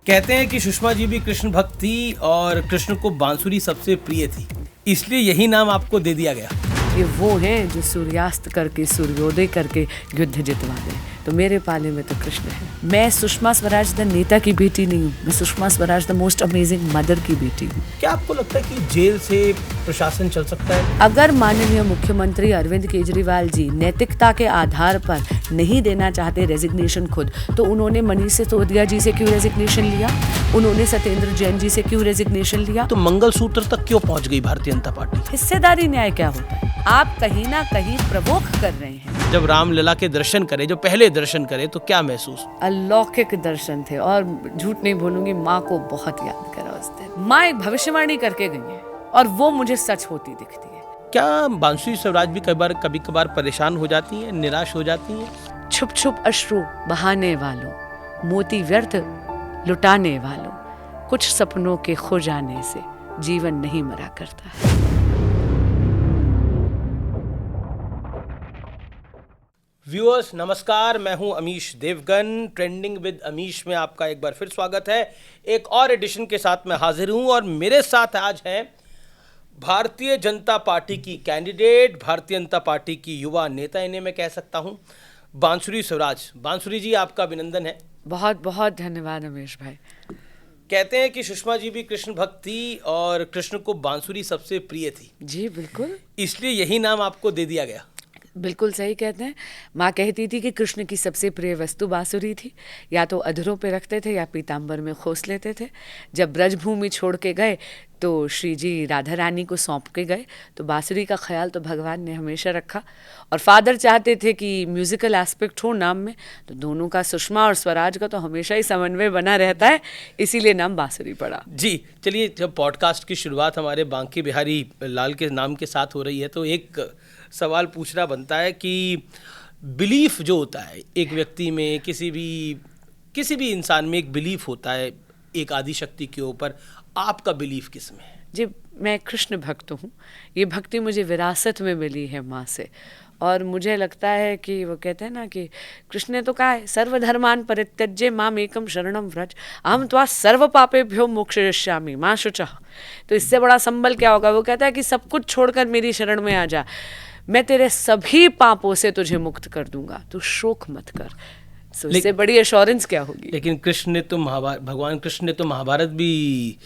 कहते हैं कि सुषमा जी भी कृष्ण भक्त थी और कृष्ण को बांसुरी सबसे प्रिय थी, इसलिए यही नाम आपको दे दिया गया। ये वो हैं जो सूर्यास्त करके सूर्योदय करके युद्ध जितवा दें, तो मेरे पाले में तो कृष्ण है। मैं सुषमा स्वराज द नेता की बेटी नहीं हूँ, मैं Sushma Swaraj the most amazing mother की बेटी हूँ। क्या आपको लगता है कि जेल से प्रशासन चल सकता है? अगर माननीय मुख्यमंत्री अरविंद केजरीवाल जी नैतिकता के आधार पर नहीं देना चाहते रेजिग्नेशन खुद, तो उन्होंने मनीष सिसोदिया जी से क्यों रेजिग्नेशन लिया? उन्होंने सत्येंद्र जैन जी से क्यों रेजिग्नेशन लिया? तो मंगलसूत्र तक क्यों पहुंच गई भारतीय जनता पार्टी? हिस्सेदारी न्याय क्या होता है? आप कहीं ना कहीं प्रवोक कर रहे हैं। जब रामलला के दर्शन करे, जो पहले दर्शन करे, तो क्या महसूस? अलौकिक दर्शन थे और झूठ नहीं बोलूंगी, माँ को बहुत याद करा उस दिन। माँ एक भविष्यवाणी करके गई है और वो मुझे सच होती दिखती है। क्या बांसुरी स्वराज भी कभी कभार परेशान हो जाती है, निराश हो जाती है? छुप छुप अश्रु बहाने वालों, मोती व्यर्थ लुटाने वालों, कुछ सपनों के खो जाने से जीवन नहीं मरा करता है। व्यूअर्स नमस्कार, मैं हूं अमीश देवगन। ट्रेंडिंग विद अमीश में आपका एक बार फिर स्वागत है। एक और एडिशन के साथ मैं हाजिर हूं और मेरे साथ आज हैं भारतीय जनता पार्टी की कैंडिडेट, भारतीय जनता पार्टी की युवा नेता, इन्हें मैं कह सकता हूं बांसुरी स्वराज। बांसुरी जी, आपका अभिनंदन है। बहुत बहुत धन्यवाद अमीश भाई। कहते हैं कि सुषमा जी भी कृष्ण भक्त थी और कृष्ण को बांसुरी सबसे प्रिय थी। जी बिल्कुल, इसलिए यही नाम आपको दे दिया गया। बिल्कुल सही कहते हैं। माँ कहती थी कि कृष्ण की सबसे प्रिय वस्तु बांसुरी थी। या तो अधरों पे रखते थे या पीताम्बर में खोस लेते थे। जब ब्रजभूमि छोड़ के गए तो श्री जी राधा रानी को सौंप के गए, तो बांसुरी का ख्याल तो भगवान ने हमेशा रखा। और फादर चाहते थे कि म्यूजिकल एस्पेक्ट हो नाम में, तो दोनों का, सुषमा और स्वराज का, तो हमेशा ही समन्वय बना रहता है, इसीलिए नाम बांसुरी पड़ा। जी चलिए, जब पॉडकास्ट की शुरुआत हमारे बांके बिहारी लाल के नाम के साथ हो रही है, तो एक सवाल पूछना बनता है कि बिलीफ जो होता है एक व्यक्ति में, किसी भी इंसान में एक बिलीफ होता है एक आदि शक्ति के ऊपर। आपका बिलीफ किस में है? जी, मैं कृष्ण भक्त हूँ। ये भक्ति मुझे विरासत में मिली है माँ से, और मुझे लगता है कि वो कहते हैं ना कि कृष्ण ने तो कहा है, सर्वधर्मान परित्यज्य माम एकम शरणम व्रज अहम त्वा सर्व पापेभ्यो मोक्षयिष्यामि माँ शुचः। तो इससे बड़ा संबल क्या होगा? वो कहता है कि सब कुछ छोड़कर मेरी शरण में आ जा, मैं तेरे सभी पापों से तुझे मुक्त कर दूंगा, तू शोक मत कर। इससे बड़ी एश्योरेंस क्या होगी? लेकिन कृष्ण ने तो भगवान कृष्ण ने तो महाभारत भी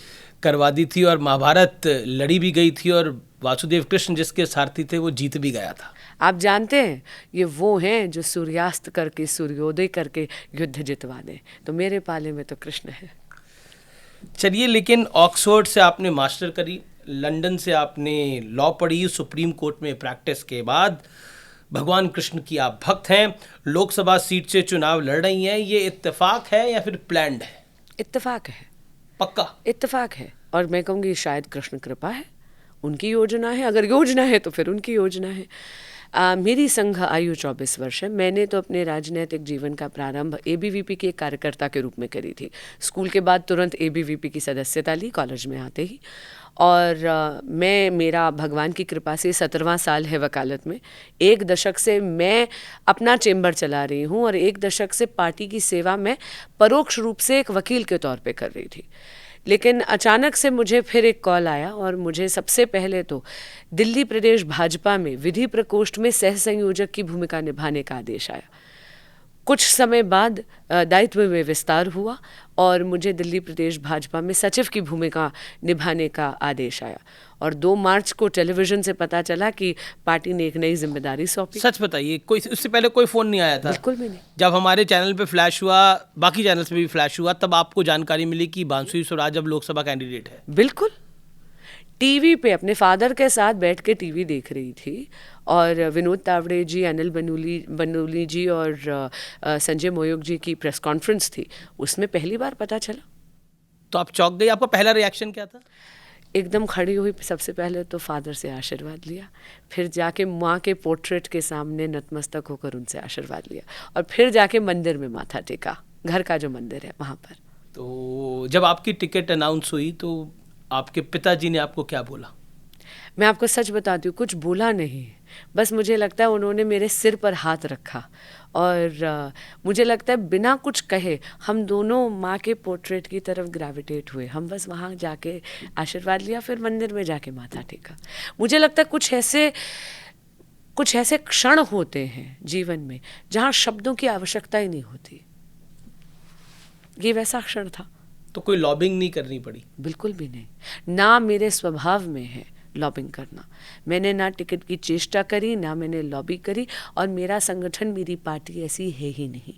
करवा दी थी और महाभारत लड़ी भी गई थी, और वासुदेव कृष्ण जिसके सारथी थे वो जीत भी गया था। आप जानते हैं, ये वो हैं जो सूर्यास्त करके सूर्योदय करके युद्ध जितवा दें, तो मेरे पाले में तो कृष्ण है। चलिए, लेकिन ऑक्सफोर्ड से आपने मास्टर करी, लंदन से आपने लॉ पढ़ी, सुप्रीम कोर्ट में प्रैक्टिस के बाद भगवान कृष्ण की आप भक्त हैं, लोकसभा सीट से चुनाव लड़ रही हैं। ये इत्तेफाक है या फिर प्लान्ड है? इत्तेफाक है, पक्का इत्तेफाक है। और मैं कहूँगी शायद कृष्ण कृपा है, उनकी योजना है। अगर योजना है तो फिर उनकी योजना है। मेरी संघ आयु 24 वर्ष है। मैंने तो अपने राजनीतिक जीवन का प्रारंभ ABVP के एक कार्यकर्ता के रूप में करी थी। स्कूल के बाद तुरंत ABVP की सदस्यता ली, कॉलेज में आते ही। और मेरा भगवान की कृपा से 17वां साल है वकालत में। 1 दशक से मैं अपना चेंबर चला रही हूँ और 1 दशक से पार्टी की सेवा में परोक्ष रूप से एक वकील के तौर पे कर रही थी। लेकिन अचानक से मुझे फिर एक कॉल आया और मुझे सबसे पहले तो दिल्ली प्रदेश भाजपा में विधि प्रकोष्ठ में सह संयोजक की भूमिका निभाने का आदेश आया। कुछ समय बाद दायित्व में विस्तार हुआ और मुझे दिल्ली प्रदेश भाजपा में सचिव की भूमिका निभाने का आदेश आया। और 2 मार्च को टेलीविजन से पता चला कि पार्टी ने एक नई जिम्मेदारी सौंपी। सच बताइए, कोई उससे पहले कोई फ़ोन नहीं आया था? बिल्कुल भी नहीं। जब हमारे चैनल पे फ्लैश हुआ, बाकी चैनल्स पे भी फ्लैश हुआ, तब आपको जानकारी मिली कि बांसुरी स्वराज अब लोकसभा कैंडिडेट है? बिल्कुल, टीवी पे अपने फादर के साथ बैठ के टीवी देख रही थी और विनोद तावड़े जी, अनिल बनूली जी और संजय मोयोग जी की प्रेस कॉन्फ्रेंस थी, उसमें पहली बार पता चला। तो आप चौंक गई? आपका पहला रिएक्शन क्या था? एकदम खड़ी हुई, सबसे पहले तो फादर से आशीर्वाद लिया, फिर जाके माँ के पोर्ट्रेट के सामने नतमस्तक होकर उनसे आशीर्वाद लिया, और फिर जाके मंदिर में माथा टेका, घर का जो मंदिर है वहाँ पर। तो जब आपकी टिकट अनाउंस हुई तो आपके पिताजी ने आपको क्या बोला? मैं आपको सच बताती हूँ, कुछ बोला नहीं, बस मुझे लगता है उन्होंने मेरे सिर पर हाथ रखा और मुझे लगता है बिना कुछ कहे हम दोनों माँ के पोर्ट्रेट की तरफ ग्रेविटेट हुए। हम बस वहाँ जाके आशीर्वाद लिया, फिर मंदिर में जाके माथा टेका। मुझे लगता है कुछ ऐसे क्षण होते हैं जीवन में जहाँ शब्दों की आवश्यकता ही नहीं होती। ये वैसा क्षण था। तो कोई लॉबिंग नहीं करनी पड़ी? बिल्कुल भी नहीं, ना मेरे स्वभाव में है लॉबिंग करना। मैंने ना टिकट की चेष्टा करी, ना मैंने लॉबी करी, और मेरा संगठन, मेरी पार्टी ऐसी है ही नहीं।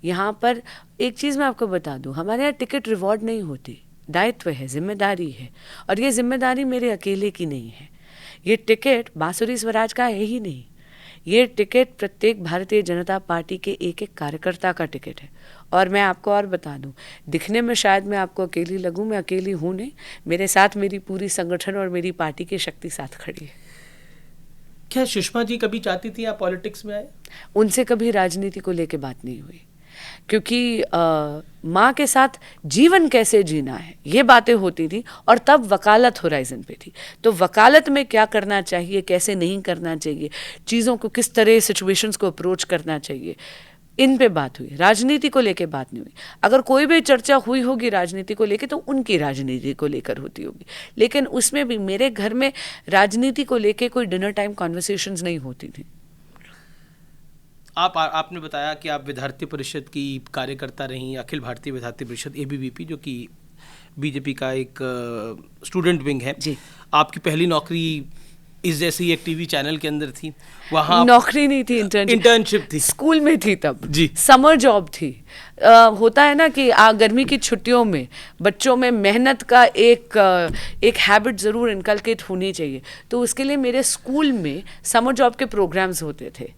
यहाँ पर एक चीज़ मैं आपको बता दूँ, हमारे यहाँ टिकट रिवॉर्ड नहीं होती, दायित्व है, जिम्मेदारी है, और ये जिम्मेदारी मेरे अकेले की नहीं है। ये टिकट बांसुरी स्वराज का है ही नहीं, ये टिकट प्रत्येक भारतीय जनता पार्टी के एक एक कार्यकर्ता का टिकट है। और मैं आपको और बता दूं, दिखने में शायद मैं आपको अकेली लगूं, मैं अकेली हूं नहीं, मेरे साथ मेरी पूरी संगठन और मेरी पार्टी की शक्ति साथ खड़ी है। क्या सुषमा जी कभी चाहती थी आप पॉलिटिक्स में आए? उनसे कभी राजनीति को लेके बात नहीं हुई, क्योंकि माँ के साथ जीवन कैसे जीना है ये बातें होती थी, और तब वकालत होराइजन पे थी। तो वकालत में क्या करना चाहिए, कैसे नहीं करना चाहिए, चीज़ों को किस तरह सिचुएशंस को अप्रोच करना चाहिए, इन पे बात हुई। राजनीति को लेके बात नहीं हुई। अगर कोई भी चर्चा हुई होगी राजनीति को लेके तो उनकी राजनीति को लेकर होती होगी, लेकिन उसमें भी मेरे घर में राजनीति को लेके कोई डिनर टाइम कॉन्वर्सेशंस नहीं होती थी। आपने बताया कि आप विद्यार्थी परिषद की कार्यकर्ता रहीं, अखिल भारतीय विद्यार्थी परिषद ABVP, जो कि बीजेपी का एक स्टूडेंट विंग है जी। आपकी पहली नौकरी इस जैसे ही एक टीवी चैनल के अंदर थी। वहाँ नौकरी नहीं थी, इंटर्नशिप थी, स्कूल में थी तब जी, समर जॉब थी। होता है ना कि गर्मी की छुट्टियों में बच्चों में मेहनत का एक हैबिट ज़रूर इनकलकेट होनी चाहिए, तो उसके लिए मेरे स्कूल में समर जॉब के प्रोग्राम्स होते थे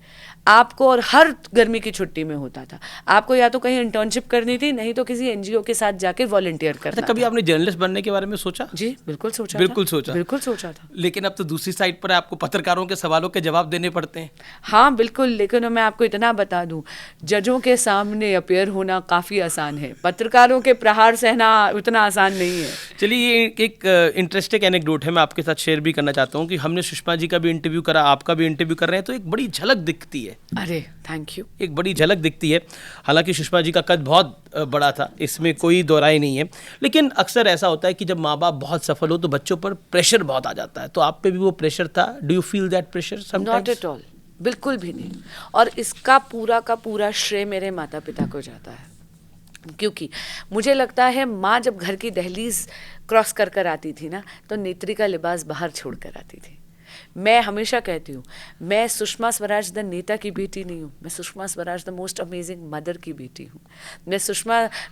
आपको, और हर गर्मी की छुट्टी में होता था। आपको या तो कहीं इंटर्नशिप करनी थी, नहीं तो किसी NGO के साथ जाकर वॉलंटियर करना था। कभी आपने जर्नलिस्ट बनने के बारे में सोचा? जी बिल्कुल सोचा, बिल्कुल सोचा था। लेकिन अब तो दूसरी साइड पर आपको पत्रकारों के सवालों के जवाब देने पड़ते हैं। हाँ बिल्कुल, लेकिन मैं आपको इतना बता दूं, जजों के सामने अपीयर होना काफ़ी आसान है, पत्रकारों के प्रहार सहना उतना आसान नहीं है। चलिए, ये एक इंटरेस्टिंग एनेक्डोट है, मैं आपके साथ शेयर भी करना चाहता हूँ कि हमने सुषमा जी का भी इंटरव्यू करा, आपका भी इंटरव्यू कर रहे हैं, तो एक बड़ी झलक दिखती है। अरे थैंक यू। एक बड़ी झलक दिखती है। हालांकि सुषमा जी का कद बहुत बड़ा था, इसमें कोई दोहराई नहीं है, लेकिन अक्सर ऐसा होता है कि जब माँ बाप बहुत सफल हो तो बच्चों पर प्रेशर बहुत आ जाता है। तो आप पे भी वो प्रेशर था? Do you feel that pressure sometimes? Not at all, बिल्कुल भी नहीं। और इसका पूरा का पूरा श्रेय मेरे माता पिता को जाता है, क्योंकि मुझे लगता है माँ जब घर की दहलीज क्रॉस कर कर आती थी ना, तो नेत्री का लिबास बाहर छोड़ कर आती थी। मैं हमेशा कहती हूँ, मैं सुषमा स्वराज द नेता की बेटी नहीं हूँ, मैं Sushma Swaraj the most amazing mother की बेटी हूँ।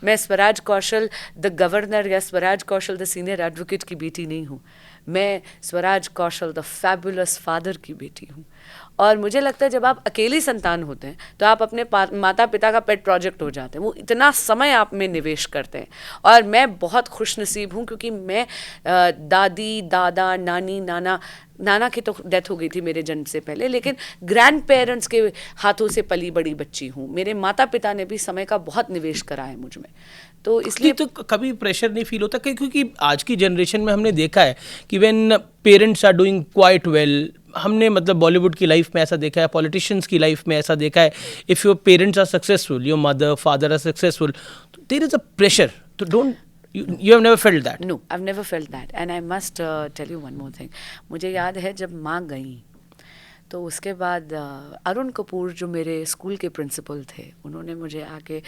मैं स्वराज कौशल द गवर्नर या स्वराज कौशल द सीनियर एडवोकेट की बेटी नहीं हूँ, मैं स्वराज कौशल द फैबुलस फादर की बेटी हूँ। और मुझे लगता है जब आप अकेली संतान होते हैं तो आप अपने माता पिता का पेट प्रोजेक्ट हो जाते हैं, वो इतना समय आप में निवेश करते हैं। और मैं बहुत खुशनसीब हूँ, क्योंकि मैं दादी, दादा, नानी, नाना की तो डेथ हो गई थी मेरे जन्म से पहले, लेकिन ग्रैंड पेरेंट्स के हाथों से पली बड़ी बच्ची हूँ। मेरे माता पिता ने भी समय का बहुत निवेश करा है मुझ में, तो इसलिए तो कभी प्रेशर नहीं फील होता? क्योंकि आज की जनरेशन में हमने देखा है कि when parents are doing quite well, हमने मतलब बॉलीवुड की लाइफ में ऐसा देखा है, पॉलिटिशियंस की लाइफ में ऐसा देखा है, if your parents are successful, your mother father are successful, there is a pressure, तो don't you have never felt that? No, I've never felt that, and I must tell you one more thing. मुझे याद है जब माँ गई तो उसके बाद अरुण कपूर जो मेरे स्कूल के प्रिंसिपल थे, उन्होंने मुझे आके,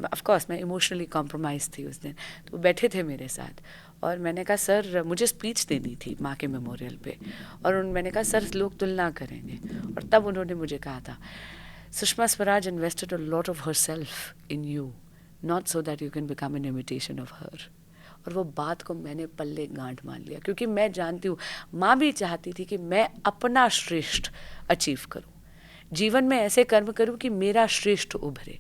ऑफ कोर्स मैं इमोशनली कॉम्प्रोमाइज़ थी उस दिन, तो बैठे थे मेरे साथ और मैंने कहा सर, मुझे स्पीच देनी थी माँ के मेमोरियल पे, और मैंने कहा सर लोग तुलना करेंगे, और तब उन्होंने मुझे कहा था, Sushma Swaraj invested a lot of her self in you, not so that you can become an imitation of her. और वो बात को मैंने पल्ले गांठ मान लिया, क्योंकि मैं जानती हूँ माँ भी चाहती थी कि मैं अपना श्रेष्ठ अचीव करूँ, जीवन में ऐसे कर्म करूँ कि मेरा श्रेष्ठ उभरे।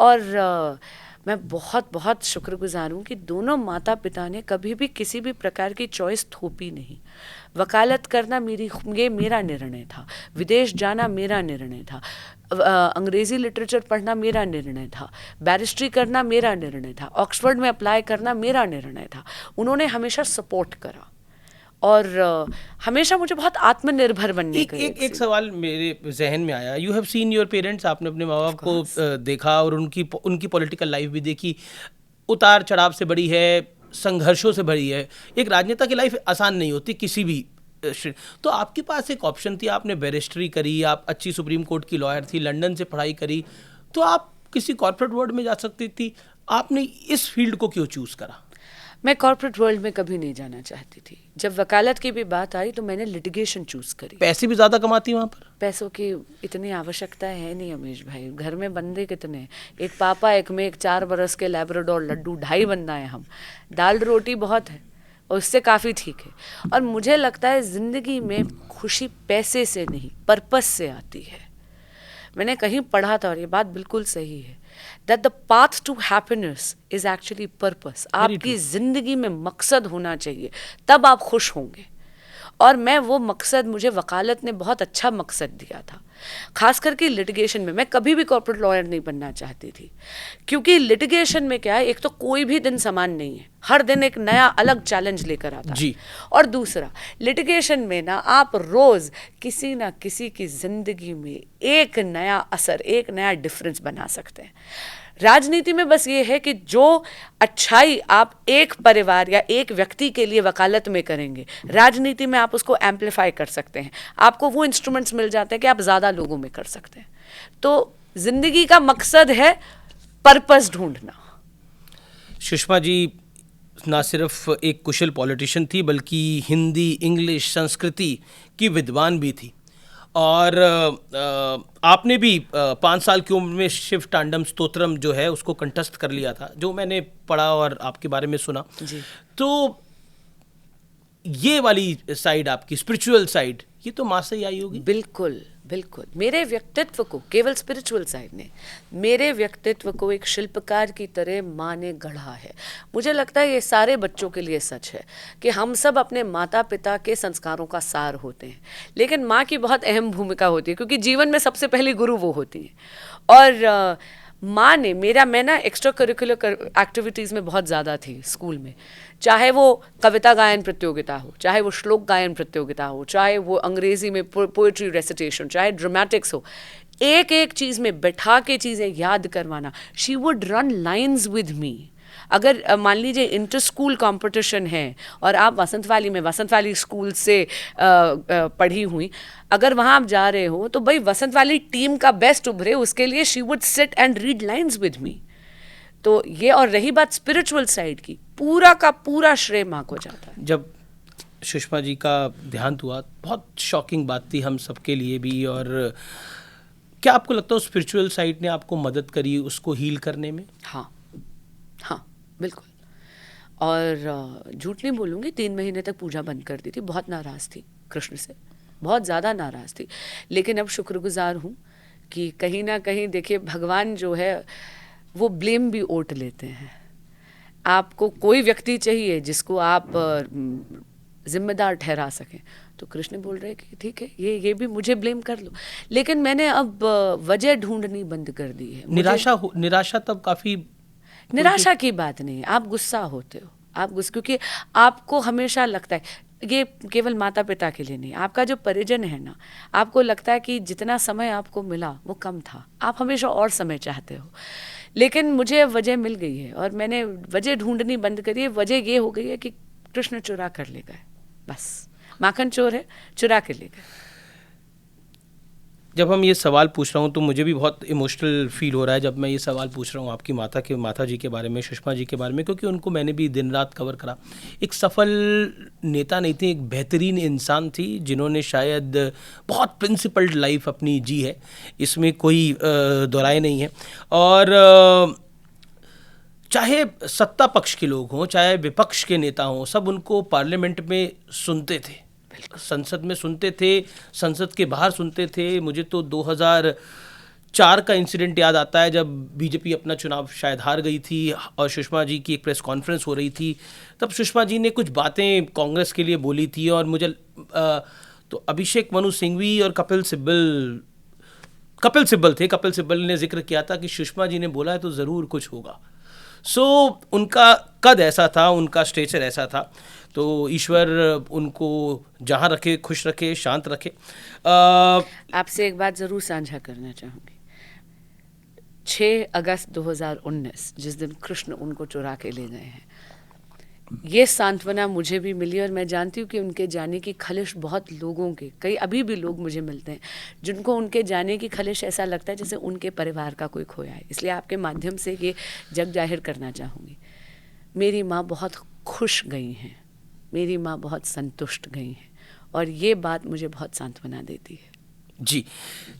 और मैं बहुत बहुत शुक्रगुजार हूँ कि दोनों माता पिता ने कभी भी किसी भी प्रकार की चॉइस थोपी नहीं। वकालत करना ये मेरा निर्णय था, विदेश जाना मेरा निर्णय था, अंग्रेज़ी लिटरेचर पढ़ना मेरा निर्णय था, बैरिस्ट्री करना मेरा निर्णय था, ऑक्सफोर्ड में अप्लाई करना मेरा निर्णय था। उन्होंने हमेशा सपोर्ट करा और हमेशा मुझे बहुत आत्मनिर्भर बनने का एक सवाल मेरे जहन में आया। You have seen your parents, आपने अपने माँ बाप को देखा और उनकी पॉलिटिकल लाइफ भी देखी, उतार चढ़ाव से बड़ी है, संघर्षों से भरी है। एक राजनेता की लाइफ आसान नहीं होती किसी भी तो आपके पास एक ऑप्शन थी, आपने बैरिस्ट्री करी, आप अच्छी सुप्रीम कोर्ट की लॉयर थी, लंदन से पढ़ाई करी, तो आप किसी कॉर्पोरेट वर्ल्ड में जा सकती थी। आपने इस फील्ड को क्यों चूज करा? मैं कॉर्पोरेट वर्ल्ड में कभी नहीं जाना चाहती थी। जब वकालत की भी बात आई तो मैंने लिटिगेशन चूज करी। पैसे भी ज़्यादा कमाती वहाँ पर? पैसों की इतनी आवश्यकता है नहीं अमीश भाई, घर में बंदे कितने, एक पापा, एक में, एक 4 बरस के लैब्राडोर लड्डू, 2.5 बंदा है हम, दाल रोटी बहुत है और उससे काफ़ी ठीक है। और मुझे लगता है ज़िंदगी में खुशी पैसे से नहीं, पर्पस से आती है। मैंने कहीं पढ़ा था और ये बात बिल्कुल सही है, that the path to happiness is actually purpose. आपकी ज़िंदगी में मकसद होना चाहिए, तब आप खुश होंगे। और मैं वो मकसद, मुझे वकालत ने बहुत अच्छा मकसद दिया था, खास करके लिटिगेशन में। मैं कभी भी कॉर्पोरेट लॉयर नहीं बनना चाहती थी, क्योंकि लिटिगेशन में क्या है, एक तो कोई भी दिन समान नहीं है, हर दिन एक नया अलग चैलेंज लेकर आता है। और दूसरा, लिटिगेशन में ना आप रोज़ किसी ना किसी की ज़िंदगी में एक नया असर, एक नया डिफरेंस बना सकते हैं। राजनीति में बस ये है कि जो अच्छाई आप एक परिवार या एक व्यक्ति के लिए वकालत में करेंगे, राजनीति में आप उसको एम्पलीफाई कर सकते हैं। आपको वो इंस्ट्रूमेंट्स मिल जाते हैं कि आप ज़्यादा लोगों में कर सकते हैं। तो ज़िंदगी का मकसद है पर्पस ढूंढना। सुषमा जी ना सिर्फ एक कुशल पॉलिटिशियन थी, बल्कि हिंदी, इंग्लिश, संस्कृति की विद्वान भी थी। और आपने भी 5 साल की उम्र में शिव तांडव स्तोत्रम जो है उसको कंठस्थ कर लिया था, जो मैंने पढ़ा और आपके बारे में सुना जी। तो ये वाली साइड, आपकी स्पिरिचुअल साइड, ये तो माँ से ही आई होगी। बिल्कुल बिल्कुल। मेरे व्यक्तित्व को, केवल स्पिरिचुअल साइड ने, मेरे व्यक्तित्व को एक शिल्पकार की तरह माँ ने गढ़ा है। मुझे लगता है ये सारे बच्चों के लिए सच है कि हम सब अपने माता पिता के संस्कारों का सार होते हैं, लेकिन माँ की बहुत अहम भूमिका होती है, क्योंकि जीवन में सबसे पहली गुरु वो होती है। और माँ ने मैं ना एक्स्ट्रा करिकुलर एक्टिविटीज़ में बहुत ज़्यादा थी स्कूल में, चाहे वो कविता गायन प्रतियोगिता हो, चाहे वो श्लोक गायन प्रतियोगिता हो, चाहे वो अंग्रेज़ी में पोएट्री रेसिटेशन, चाहे ड्रामेटिक्स हो, एक एक चीज़ में बैठा के चीज़ें याद करवाना। She would run lines with me. अगर मान लीजिए इंटर स्कूल कॉम्पिटिशन है और आप वसंत वैली स्कूल से पढ़ी हुई, अगर वहाँ आप जा रहे हो तो भाई वसंत वैली टीम का बेस्ट उभरे, उसके लिए she would sit and read lines with me. तो ये, और रही बात स्पिरिचुअल साइड की, पूरा का पूरा श्रेय माँ को जाता है। जब सुषमा जी का देहांत हुआ, बहुत शॉकिंग बात थी हम सबके लिए भी, और क्या आपको लगता है स्पिरिचुअल साइड ने आपको मदद करी उसको हील करने में? हाँ हाँ बिल्कुल। और झूठ नहीं बोलूँगी, 3 महीने तक पूजा बंद कर दी थी। बहुत नाराज़ थी कृष्ण से, बहुत ज़्यादा नाराज़ थी, लेकिन अब शुक्रगुजार हूँ कि कहीं ना कहीं देखिए भगवान जो है वो ब्लेम भी ओट लेते हैं। आपको कोई व्यक्ति चाहिए जिसको आप जिम्मेदार ठहरा सकें, तो कृष्ण बोल रहे कि ठीक है, ये भी मुझे ब्लेम कर लो। लेकिन मैंने अब वजह ढूंढनी बंद कर दी है। निराशा तब काफ़ी, निराशा की बात नहीं है, आप गुस्सा होते हो, आप गुस्सा, क्योंकि आपको हमेशा लगता है, ये केवल माता पिता के लिए नहीं, आपका जो परिजन है ना, आपको लगता है कि जितना समय आपको मिला वो कम था, आप हमेशा और समय चाहते हो। लेकिन मुझे वजह मिल गई है और मैंने वजह ढूंढनी बंद करी है। वजह ये हो गई है कि कृष्ण चुरा कर ले गए, बस। माखन चोर है, चुरा के ले गए। जब हम ये सवाल पूछ रहा हूँ तो मुझे भी बहुत इमोशनल फील हो रहा है जब मैं ये सवाल पूछ रहा हूँ आपकी माता जी के बारे में, सुषमा जी के बारे में, क्योंकि उनको मैंने भी दिन रात कवर करा। एक सफल नेता नहीं थी, एक बेहतरीन इंसान थी जिन्होंने शायद बहुत प्रिंसिपल्ड लाइफ अपनी जी है, इसमें कोई दोहराए नहीं है। और चाहे सत्ता पक्ष के लोग हों, चाहे विपक्ष के नेता हों, सब उनको पार्लियामेंट में सुनते थे, संसद में सुनते थे, संसद के बाहर सुनते थे। मुझे तो 2004 का इंसिडेंट याद आता है जब बीजेपी अपना चुनाव शायद हार गई थी और सुषमा जी की एक प्रेस कॉन्फ्रेंस हो रही थी। तब सुषमा जी ने कुछ बातें कांग्रेस के लिए बोली थी और मुझे तो अभिषेक मनु सिंघवी और कपिल सिब्बल ने जिक्र किया था कि सुषमा जी ने बोला है तो ज़रूर कुछ होगा। सो उनका कद ऐसा था, उनका स्टेचर ऐसा था, तो ईश्वर उनको जहाँ रखे खुश रखे, शांत रखे। आपसे एक बात ज़रूर साझा करना चाहूँगी। 6 अगस्त 2019 जिस दिन कृष्ण उनको चुरा के ले गए हैं, ये सांत्वना मुझे भी मिली और मैं जानती हूँ कि उनके जाने की खलिश बहुत लोगों के, कई अभी भी लोग मुझे मिलते हैं जिनको उनके जाने की खलिश ऐसा लगता है जैसे उनके परिवार का कोई खोया है। इसलिए आपके माध्यम से ये जग जाहिर करना चाहूँगी, मेरी माँ बहुत खुश गई हैं, मेरी माँ बहुत संतुष्ट गई हैं और ये बात मुझे बहुत सांत्वना देती है। जी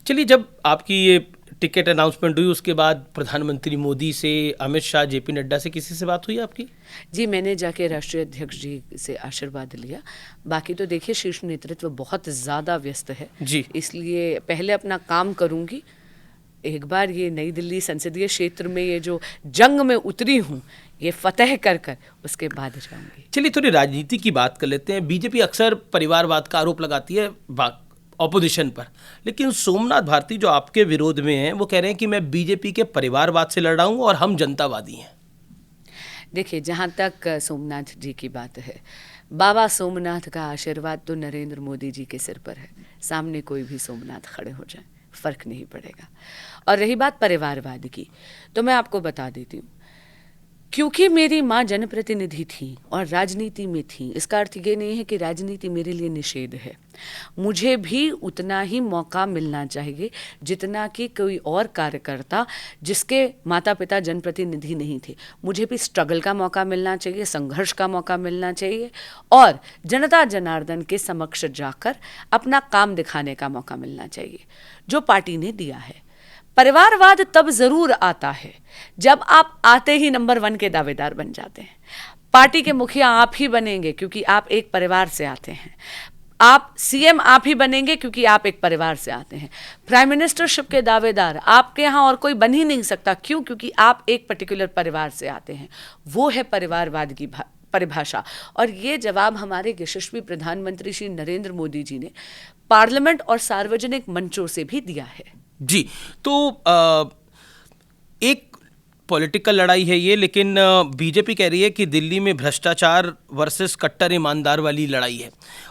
चलिए, जब आपकी ये टिकट अनाउंसमेंट हुई उसके बाद प्रधानमंत्री मोदी से, अमित शाह, जेपी नड्डा से किसी से बात हुई आपकी? जी, मैंने जाके राष्ट्रीय अध्यक्ष जी से आशीर्वाद लिया। बाकी तो देखिए शीर्ष नेतृत्व बहुत ज़्यादा व्यस्त है जी, इसलिए पहले अपना काम करूँगी। एक बार ये नई दिल्ली संसदीय क्षेत्र में ये जो जंग में उतरी हूँ ये फतेह कर कर उसके बाद जाऊँगी। चलिए थोड़ी राजनीति की बात कर लेते हैं। बीजेपी अक्सर परिवारवाद का आरोप लगाती है ऑपोजिशन पर, लेकिन सोमनाथ भारती जो आपके विरोध में हैं वो कह रहे हैं कि मैं बीजेपी के परिवारवाद से लड़ रहा हूँ और हम जनतावादी हैं। देखिए, जहाँ तक सोमनाथ जी की बात है, बाबा सोमनाथ का आशीर्वाद तो नरेंद्र मोदी जी के सिर पर है, सामने कोई भी सोमनाथ खड़े हो जाए फर्क नहीं पड़ेगा। और रही बात परिवारवाद की, तो मैं आपको बता देती हूँ, क्योंकि मेरी माँ जनप्रतिनिधि थी और राजनीति में थी, इसका अर्थ ये नहीं है कि राजनीति मेरे लिए निषेध है। मुझे भी उतना ही मौका मिलना चाहिए जितना कि कोई और कार्यकर्ता जिसके माता पिता जनप्रतिनिधि नहीं थे। मुझे भी स्ट्रगल का मौका मिलना चाहिए, संघर्ष का मौका मिलना चाहिए और जनता जनार्दन के समक्ष जाकर अपना काम दिखाने का मौका मिलना चाहिए, जो पार्टी ने दिया है। परिवारवाद तब जरूर आता है जब आप आते ही नंबर 1 के दावेदार बन जाते हैं। पार्टी के मुखिया आप ही बनेंगे क्योंकि आप एक परिवार से आते हैं। आप सीएम आप ही बनेंगे क्योंकि आप एक परिवार से आते हैं। प्राइम मिनिस्टरशिप के दावेदार आपके यहाँ और कोई बन ही नहीं सकता, क्यों? क्योंकि आप एक पर्टिकुलर परिवार से आते हैं। वो है परिवारवाद की परिभाषा। और ये जवाब हमारे यशस्वी प्रधानमंत्री श्री नरेंद्र मोदी जी ने पार्लियामेंट और सार्वजनिक मंचों से भी दिया है। जी, तो एक पॉलिटिकल लड़ाई है ये, लेकिन बीजेपी कह रही है कि दिल्ली में भ्रष्टाचार वर्सेस कट्टर ईमानदार वाली लड़ाई है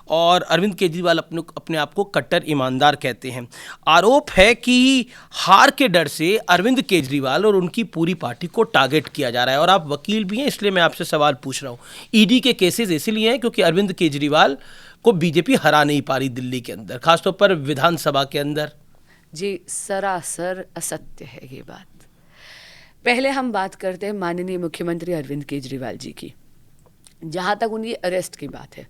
और अरविंद केजरीवाल अपने आप को कट्टर ईमानदार कहते हैं। आरोप है कि हार के डर से अरविंद केजरीवाल और उनकी पूरी पार्टी को टारगेट किया जा रहा है। और आप वकील भी हैं, इसलिए मैं आपसे सवाल पूछ रहा हूँ। ईडी के केसेस इसलिए हैं क्योंकि अरविंद केजरीवाल को बीजेपी हरा नहीं पा रही दिल्ली के अंदर, खासतौर पर विधानसभा के अंदर। जी, सरासर असत्य है ये बात। पहले हम बात करते हैं माननीय मुख्यमंत्री अरविंद केजरीवाल जी की। जहाँ तक उनकी अरेस्ट की बात है,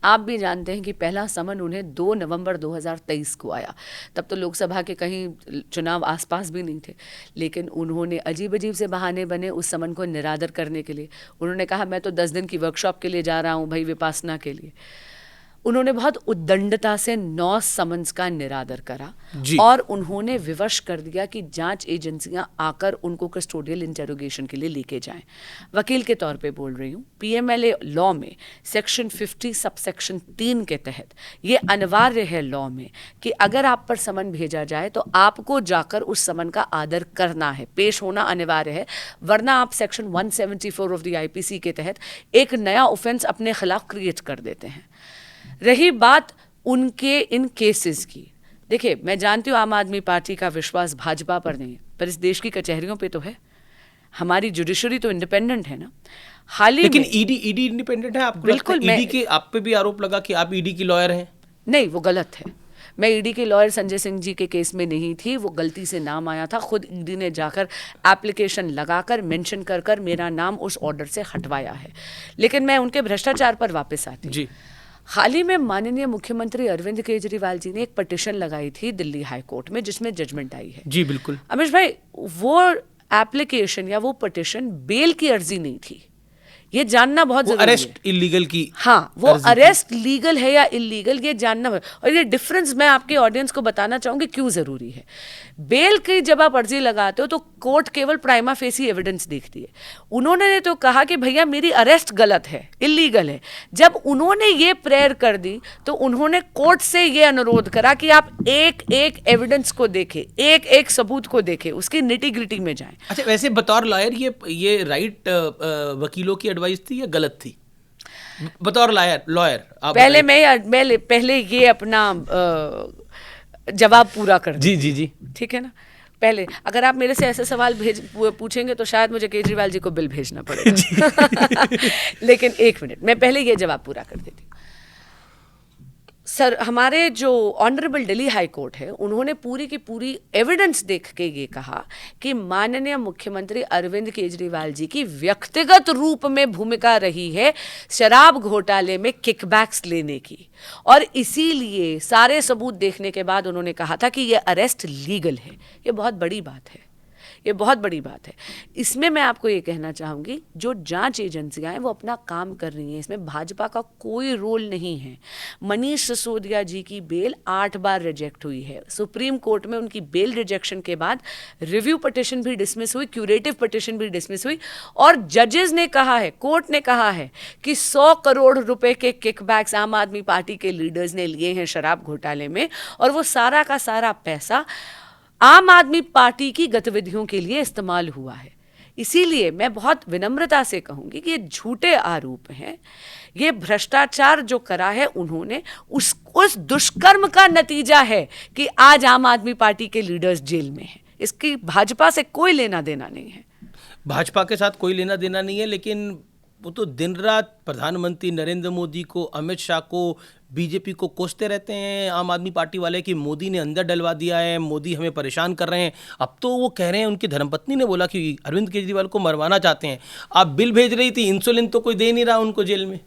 आप भी जानते हैं कि पहला समन उन्हें 2 नवंबर 2023 को आया। तब तो लोकसभा के कहीं चुनाव आसपास भी नहीं थे, लेकिन उन्होंने अजीब अजीब से बहाने बने उस समन को निरादर करने के लिए। उन्होंने कहा मैं तो 10 दिन की वर्कशॉप के लिए जा रहा हूँ भाई, विपासना के लिए। उन्होंने बहुत उद्दंडता से 9 समन्स का निरादर करा और उन्होंने विवश कर दिया कि जांच एजेंसियां आकर उनको कस्टोडियल इंटेरोगेशन के लिए लेके जाएं। वकील के तौर पे बोल रही हूँ, पीएमएलए लॉ में सेक्शन 50 सबसेक्शन 3 के तहत ये अनिवार्य है लॉ में कि अगर आप पर समन भेजा जाए तो आपको जाकर उस समन का आदर करना है, पेश होना अनिवार्य है, वरना आप सेक्शन 174 ऑफ द आईपीसी के तहत एक नया ऑफेंस अपने खिलाफ क्रिएट कर देते हैं। रही बात उनके इन केसेस की, देखिए मैं जानती हूँ आम आदमी पार्टी का विश्वास भाजपा पर नहीं है, पर इस देश की कचहरियों पे तो है। हमारी जुडिशरी तो इंडिपेंडेंट है ना। हाल ही लेकिन में ईडी इंडिपेंडेंट है? आपको बिल्कुल। ईडी के आप पे भी आरोप लगा कि आप ईडी की लॉयर हैं। नहीं, वो गलत है। मैं ईडी के लॉयर संजय सिंह जी के केस में नहीं थी, वो गलती से नाम आया था। खुद ईडी ने जाकर एप्लीकेशन लगाकर मेंशन कर कर मेरा नाम उस ऑर्डर से हटवाया है। लेकिन मैं उनके भ्रष्टाचार पर वापस आती हूँ। हाल ही में माननीय मुख्यमंत्री अरविंद केजरीवाल जी ने एक पिटीशन लगाई थी दिल्ली हाई कोर्ट में जिसमें जजमेंट आई है। जी बिल्कुल। अमीश भाई, वो एप्लीकेशन या वो पिटीशन बेल की अर्जी नहीं थी, ये जानना बहुत जरूरी है। अरेस्ट इलीगल की, हाँ, वो अरेस्ट लीगल है या इलीगल, ये जानना है। और ये डिफरेंस मैं आपके ऑडियंस को बताना चाहूंगी क्यों जरूरी है। बेल की जब आप अर्जी लगाते हो तो कोर्ट केवल प्राइमा फेसी एविडेंस देखती है। उन्होंने तो कहा कि भैया मेरी अरेस्ट गलत है, इलीगल है। जब उन्होंने ये प्रेयर कर दी तो उन्होंने कोर्ट से ये अनुरोध करा कि आप एक एक एविडेंस को देखें, एक एक सबूत को देखें, उसकी निटी ग्रिटी में जाएं। अच्छा, वैसे बतौर लॉयर ये राइट वकीलों की एडवाइस थी या गलत थी? बतौर लॉयर आप पहले ये अपना जवाब पूरा कर दें। जी ठीक है ना। पहले अगर आप मेरे से ऐसे सवाल पूछेंगे तो शायद मुझे केजरीवाल जी को बिल भेजना पड़ेगा। लेकिन एक मिनट, मैं पहले ये जवाब पूरा कर देती हूँ। सर, हमारे जो ऑनरेबल दिल्ली हाई कोर्ट है, उन्होंने पूरी की पूरी एविडेंस देख के ये कहा कि माननीय मुख्यमंत्री अरविंद केजरीवाल जी की व्यक्तिगत रूप में भूमिका रही है शराब घोटाले में किकबैक्स लेने की, और इसीलिए सारे सबूत देखने के बाद उन्होंने कहा था कि ये अरेस्ट लीगल है। ये बहुत बड़ी बात है, ये बहुत बड़ी बात है। इसमें मैं आपको ये कहना चाहूँगी, जो जांच एजेंसियां हैं वो अपना काम कर रही हैं, इसमें भाजपा का कोई रोल नहीं है। मनीष सिसोदिया जी की बेल 8 बार रिजेक्ट हुई है। सुप्रीम कोर्ट में उनकी बेल रिजेक्शन के बाद रिव्यू पिटिशन भी डिसमिस हुई, क्यूरेटिव पिटिशन भी डिसमिस हुई, और जजेस ने कहा है, कोर्ट ने कहा है कि 100 करोड़ रुपए के किकबैक्स आम आदमी पार्टी के लीडर्स ने लिए हैं शराब घोटाले में, और वो सारा का सारा पैसा आम आदमी पार्टी की गतिविधियों के लिए इस्तेमाल हुआ है। इसीलिए मैं बहुत विनम्रता से कहूंगी कि ये झूठे आरोप हैं। ये भ्रष्टाचार जो करा है उन्होंने, उस दुष्कर्म का नतीजा है कि आज आम आदमी पार्टी के लीडर्स जेल में हैं। इसकी भाजपा से कोई लेना देना नहीं है। भाजपा के साथ कोई लेना देना नहीं है, लेकिन वो तो दिन रात प्रधानमंत्री नरेंद्र मोदी को, अमित शाह को, बीजेपी को कोसते रहते हैं आम आदमी पार्टी वाले कि मोदी ने अंदर डलवा दिया है, मोदी हमें परेशान कर रहे हैं। अब तो वो कह रहे हैं, उनकी धर्मपत्नी ने बोला कि अरविंद केजरीवाल को मरवाना चाहते हैं। आप बिल भेज रही थी, इंसुलिन तो कोई दे नहीं रहा उनको जेल में।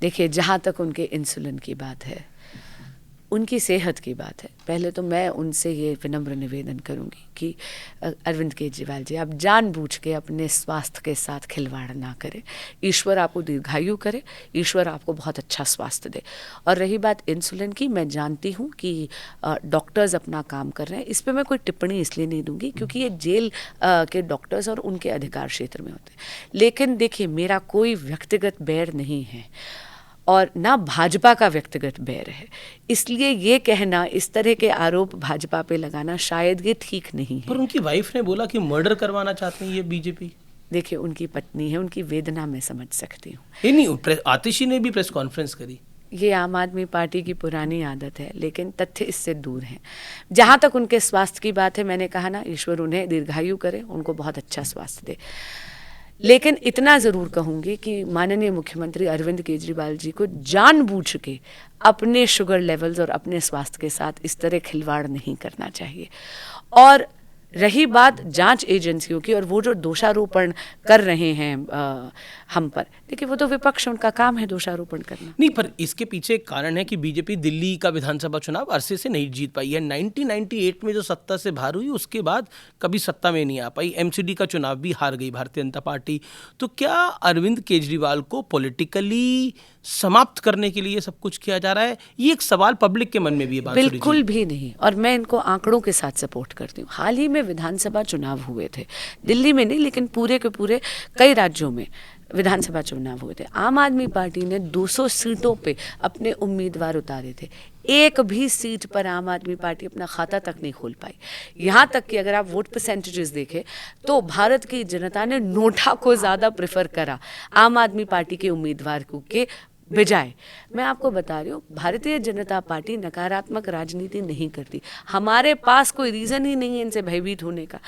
देखिए, जहाँ तक उनके इंसुलिन की बात है, उनकी सेहत की बात है, पहले तो मैं उनसे ये विनम्र निवेदन करूंगी कि अरविंद केजरीवाल जी, आप जानबूझ के अपने स्वास्थ्य के साथ खिलवाड़ ना करें। ईश्वर आपको दीर्घायु करे, ईश्वर आपको बहुत अच्छा स्वास्थ्य दे। और रही बात इंसुलिन की, मैं जानती हूँ कि डॉक्टर्स अपना काम कर रहे हैं, इस पर मैं कोई टिप्पणी इसलिए नहीं दूंगी क्योंकि ये जेल के डॉक्टर्स और उनके अधिकार क्षेत्र में होते हैं। लेकिन देखिए, मेरा कोई व्यक्तिगत बैर नहीं है और ना भाजपा का व्यक्तिगत बैर है, इसलिए ये कहना, इस तरह के आरोप भाजपा पे लगाना शायद ये ठीक नहीं है। पर उनकी वाइफ ने बोला कि मर्डर करवाना चाहते हैं ये बीजेपी। देखिए, उनकी पत्नी है, उनकी वेदना मैं समझ सकती हूँ। ये नहीं, आतिशी ने भी प्रेस कॉन्फ्रेंस करी। ये आम आदमी पार्टी की पुरानी आदत है, लेकिन तथ्य इससे दूर हैं। जहाँ तक उनके स्वास्थ्य की बात है, मैंने कहा ना, ईश्वर उन्हें दीर्घायु करे, उनको बहुत अच्छा स्वास्थ्य दे। लेकिन इतना ज़रूर कहूँगी कि माननीय मुख्यमंत्री अरविंद केजरीवाल जी को जानबूझ के अपने शुगर लेवल्स और अपने स्वास्थ्य के साथ इस तरह खिलवाड़ नहीं करना चाहिए। और रही बात जांच एजेंसियों की और वो जो दोषारोपण कर रहे हैं हम पर, देखिए वो तो विपक्ष, उनका काम है दोषारोपण करना। नहीं, पर इसके पीछे एक कारण है कि बीजेपी दिल्ली का विधानसभा चुनाव अरसे से नहीं जीत पाई है। 1998 में जो सत्ता से बाहर हुई उसके बाद कभी सत्ता में नहीं आ पाई। एमसीडी का चुनाव भी हार गई भारतीय जनता पार्टी। तो क्या अरविंद केजरीवाल को पॉलिटिकली समाप्त करने के लिए सब कुछ किया जा रहा है? ये एक सवाल पब्लिक के मन में भी है। बिल्कुल भी नहीं, और मैं इनको आंकड़ों के साथ सपोर्ट करती हूँ। हाल ही में विधानसभा चुनाव हुए थे, दिल्ली में नहीं लेकिन पूरे के पूरे कई राज्यों में विधानसभा चुनाव हुए थे। आम आदमी पार्टी ने 200 सीटों पे अपने उम्मीदवार उतारे थे। एक भी सीट पर आम आदमी पार्टी अपना खाता तक नहीं खोल पाई। यहाँ तक कि अगर आप वोट परसेंटेजेस देखें तो भारत की जनता ने नोटा को ज़्यादा प्रेफर करा आम आदमी पार्टी के उम्मीदवार को के बजाय। मैं आपको बता रही हूँ, भारतीय जनता पार्टी नकारात्मक राजनीति नहीं करती। हमारे पास कोई रीज़न ही नहीं है इनसे भयभीत होने का।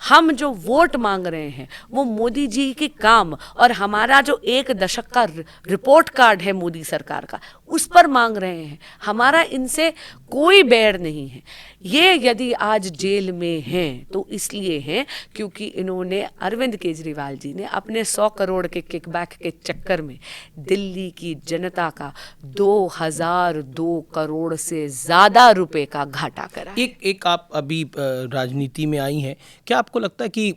हम जो वोट मांग रहे हैं वो मोदी जी के काम और हमारा जो 1 दशक का रिपोर्ट कार्ड है मोदी सरकार का, उस पर मांग रहे हैं। हमारा इनसे कोई बैर नहीं है। ये यदि आज जेल में हैं तो इसलिए हैं क्योंकि इन्होंने, अरविंद केजरीवाल जी ने अपने 100 करोड़ के किकबैक के चक्कर में दिल्ली की जनता का 2002 करोड़ से ज़्यादा रुपए का घाटा करा। एक आप अभी राजनीति में आई हैं, क्या आपको लगता है कि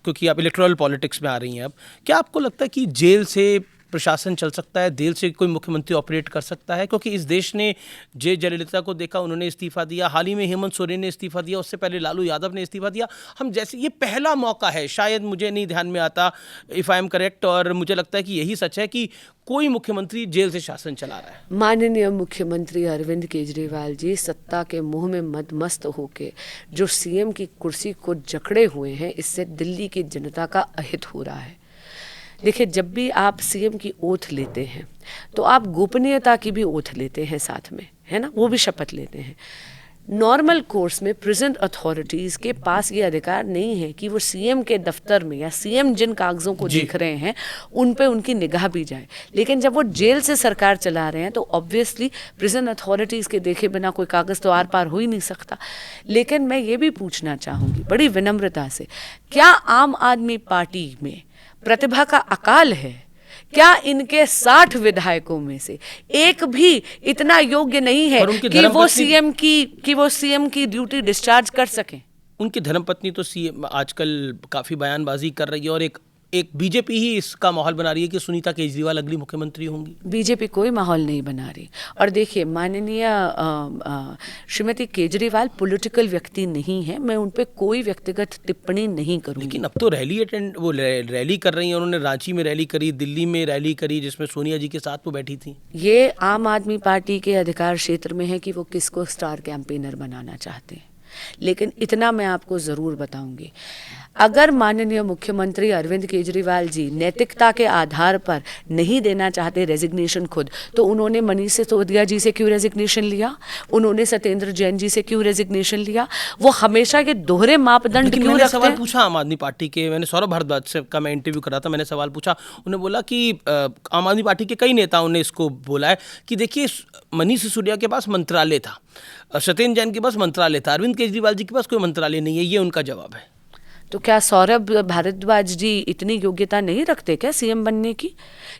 क्योंकि आप इलेक्टोरल पॉलिटिक्स में आ रही हैं अब, क्या आपको लगता है कि जेल से प्रशासन चल सकता है, जेल से कोई मुख्यमंत्री ऑपरेट कर सकता है? क्योंकि इस देश ने जे जयललिता को देखा, उन्होंने इस्तीफा दिया, हाल ही में हेमंत सोरेन ने इस्तीफा दिया, उससे पहले लालू यादव ने इस्तीफा दिया। हम जैसे ये पहला मौका है, शायद मुझे नहीं ध्यान में आता इफ़ आई एम करेक्ट, और मुझे लगता है कि यही सच है कि कोई मुख्यमंत्री जेल से शासन चला रहा है। माननीय मुख्यमंत्री अरविंद केजरीवाल जी सत्ता के मोह में मदमस्त होके जो सीएम की कुर्सी को जकड़े हुए हैं, इससे दिल्ली की जनता का अहित हो रहा है। देखिए, जब भी आप सीएम की ओथ लेते हैं तो आप गोपनीयता की भी ओथ लेते हैं साथ में, है ना, वो भी शपथ लेते हैं। नॉर्मल कोर्स में प्रेजेंट अथॉरिटीज़ के पास ये अधिकार नहीं है कि वो सीएम के दफ्तर में या सीएम जिन कागज़ों को देख रहे हैं उन पे उनकी निगाह भी जाए। लेकिन जब वो जेल से सरकार चला रहे हैं तो ऑब्वियसली प्रेजेंट अथॉरिटीज़ के देखे बिना कोई कागज़ तो आर पार हो ही नहीं सकता। लेकिन मैं ये भी पूछना चाहूँगी बड़ी विनम्रता से, क्या आम आदमी पार्टी में प्रतिभा का अकाल है? क्या इनके 60 विधायकों में से एक भी इतना योग्य नहीं है कि वो सीएम की ड्यूटी डिस्चार्ज कर सकें? उनकी धर्मपत्नी तो सीएम आजकल काफ़ी बयानबाजी कर रही है, और एक बीजेपी ही इसका माहौल बना रही है कि सुनीता केजरीवाल अगली मुख्यमंत्री होंगी। बीजेपी कोई माहौल नहीं बना रही। और देखिए, माननीय श्रीमती केजरीवाल पॉलिटिकल व्यक्ति नहीं है, मैं उन पे कोई व्यक्तिगत टिप्पणी नहीं करूँगी। लेकिन अब तो रैली कर रही हैं, उन्होंने रांची में रैली करी, दिल्ली में रैली करी, जिसमें सोनिया जी के साथ वो बैठी थी। ये आम आदमी पार्टी के अधिकार क्षेत्र में है कि वो किसको स्टार कैंपेनर बनाना चाहते हैं। लेकिन इतना मैं आपको ज़रूर बताऊंगी, अगर माननीय मुख्यमंत्री अरविंद केजरीवाल जी नैतिकता के आधार पर नहीं देना चाहते रेजिग्नेशन खुद, तो उन्होंने मनीष सिसोदिया जी से क्यों रेजिग्नेशन लिया? उन्होंने सत्येंद्र जैन जी से क्यों रेजिग्नेशन लिया? वो हमेशा के दोहरे मापदंड क्यों रखते हैं? सवाल पूछा आम आदमी पार्टी के, मैंने सौरभ भारद्वाज से का मैं इंटरव्यू कर रहा था, मैंने सवाल पूछा, उन्होंने बोला कि आम आदमी पार्टी के कई नेताओं ने इसको बोला है कि देखिए, मनीष सिसोदिया के पास मंत्रालय था, सत्येंद्र जैन के पास मंत्रालय था, अरविंद केजरीवाल जी के पास कोई मंत्रालय नहीं है। ये उनका जवाब है। तो क्या सौरभ भारद्वाज जी इतनी योग्यता नहीं रखते क्या सीएम बनने की?